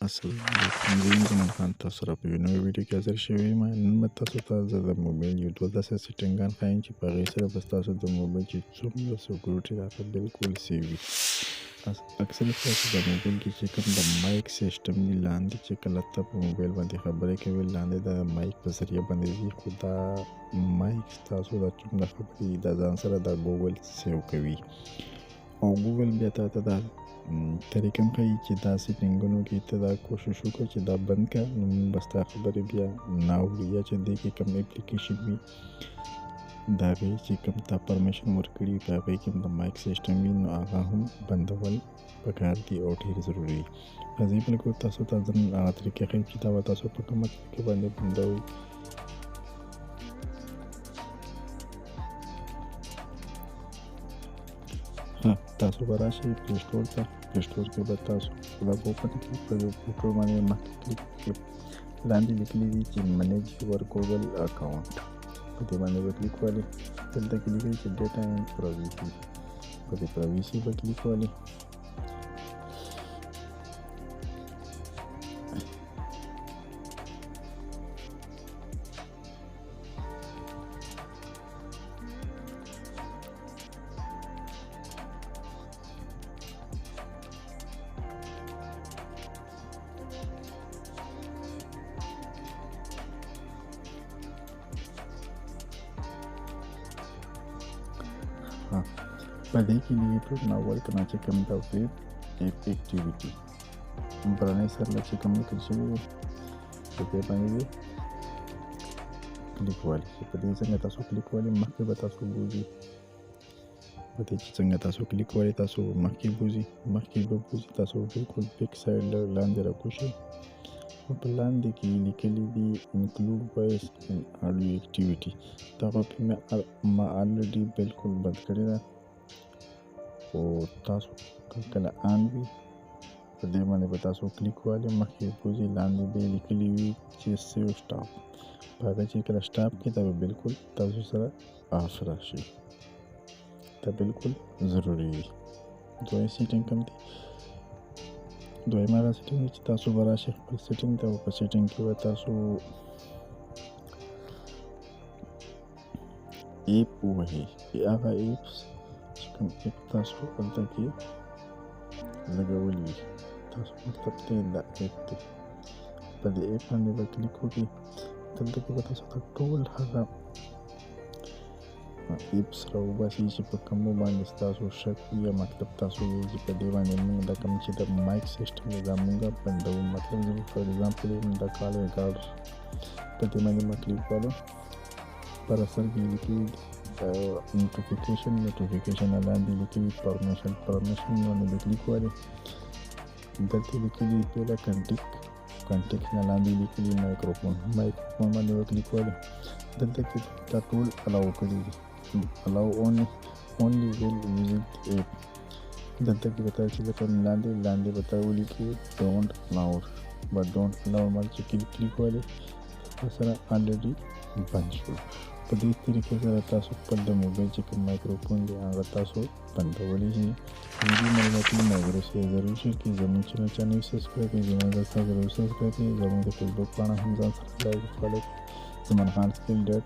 السلام علیکم، زه یم زمان خان. تاسو سره په یو نوې ویډیو کې حاضر شوی یم. نن به تاسو ته زه د موبایل یو دوه داسې سیټینګان ښایم چې په هغې سره به ستاسو د موبایل چې څومره سکیورټي د هغه بالکل سیف وي. اکثر ستاسو د موبایل کې چې کوم د مایک سیسټم وي، لاندې چې کله ته په موبایل باندې خبرې کوې لاندې د مایک په ذریعه باندې ځي، خو دا مایک ستاسو دا څومره خبرې د ځان سره دا ګوګل سیو کوي او ګوګل بیا تا ته دا طریقه هم ښایي چې دا سیټینګونو کې ته دا کوشش وکړه چې دا بند کړه، نو موږ به ستا خبرې بیا نه اوري. یا چې دې کې کوم اپلیکیشن وي د هغې چې کوم تا پرمیشن ورکړي وي په هغې کې هم د مایک سیسټم وي، نو هغه هم بندول پکار دي او ډېر ضروري دي. راځئ بالکل تاسو ته زه نن هغه طریقې ښیم چې دا به تاسو په کومه طریقې باندې بندوئ. تاسو به راشئ پلی سټور ته. پلی سټور کې به تاسو دا اوپن کړئ. په پلی سټور باندې مخکې کلیک کړئ، لاندې لیکلي دي چې منیج یور ګوګل اکاونټ، په دې باندې به کلیک والئ. دلته کې لیکلي چې ډیټا اینډ پرایویسي، په دې پرایویسي به کلیک والئ. په دې کې لیکل ناول کنا چې کوم دا ویب اپ اکټیویټي برانې سره چې کوم لیکل شوی وي په دې باندې کلیک والئ. په دې څنګه تاسو کلیک والئ مخکې به تاسو بوځي. په دې چې څنګه تاسو کلیک والئ تاسو مخکې بوځي تاسو بالکل بیک سایډ لاندې راکوشئ او په لاندې کې لیکلي دي انکلود وایس ان اډیو اکټیویټي. دا په ما الریډي بالکل بند کړې ده او تاسو کله آن وي په دې باندې به تاسو کلیک والئ، مخکې بوځي، لاندې به یې لیکلي وي چې سیو سټاپ، په هغه چې کله سټاپ کړئ دا به بالکل تاسو سره آف راشي. دا بالکل ضروري وي. دویم سیټینګ کوم دی؟ دویم هغه سیټینګ دی چې تاسو به راشئ خپل سیټینګ ته او په سیټینګ کې به تاسو ایپ ووهئ. هغه ایپس چې کوم ایپ تاسو هلته کې لګولی وي، تاسو مطلب دی دا ایپ دی، په دې ایپ باندې به کلیک وکړئ. دلته کې به تاسو ته ټول هغه ایپس راوباسي چې په کومو باندې ستاسو شک وي یا مطلب تاسو وایئ چې په دې باندې موږ دا کوم چې د مایک سیسټم دی دا موږ بندوو. مطلب زه فار ایگزامپل دا کال ریکارډ په دې باندې ما کلیک والو، پر اثر کې لیکلي نوټیفیکیشن لاندې لیکلي پرمیشن باندې به کلیک والئ. دلته لیکلي پیله کنټیکټ نه لاندې لیکلي مایکروفون باندې به کلیک والئ. دلته کې دا ټول الاو کړي دي، الاو اونلی ویل یوزینګ ایپ. دلته کې به تاسو چې کوم لاندې به تاسو ولیکئ ډونټ الاو باندې چې کلیک والئ سره الریډي بند شو. په دې طریقې سره تاسو خپل د موبایل چې کوم مایکروفون دی هغه تاسو بندولی شئ. ویډیو معلوماتي ملګرو سره ضرور شیر کړئ. زموږ چینل سبسکرایب کړئ. زموږ دسته ضرور سبسکرایب کړئ. زموږ د فیسبوک پاڼه هم ځان سره لایک فالو کړئ. زمان خان سکیل ډیټ